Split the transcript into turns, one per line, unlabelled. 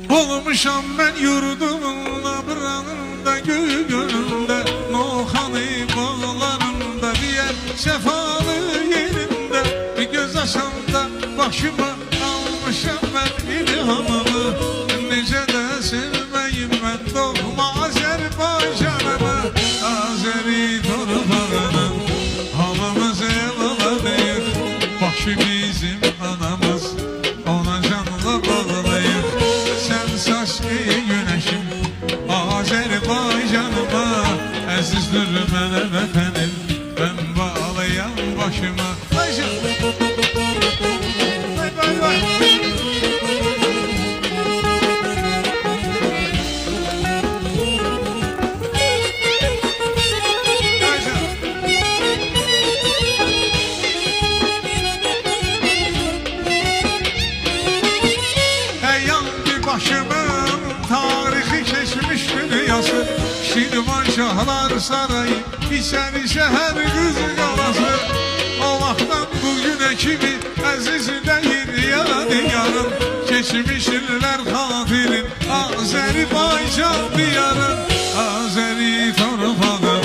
Olmuşam ben yurdumun abranında, gönlümde, Nohanı bağlarında, diğer sefalı yerinde. Bir göz açanda başıma almışam ben ilhamımı. Nece de sevmeyim ben doğma Azerbaycan'ımı. Azeri torpağının halımız evladıyıq. Başı bizim anamız, ona canla bağlayıq. Sen saç ey güneşim Azerbaycanıma, əzizdir mənə vətənim, ben bağlayan başıma. Vay canım, vay vay vay. Başımın tarihi geçmiş dünyası, Şirvan Şahlar Sarayı, İçeri şehir kız galası. O vaxtdan bugüne kimi əziz deyir yadigarım, geçmişlər xatirin Azerbaycan diyarın, Azeri torpağı.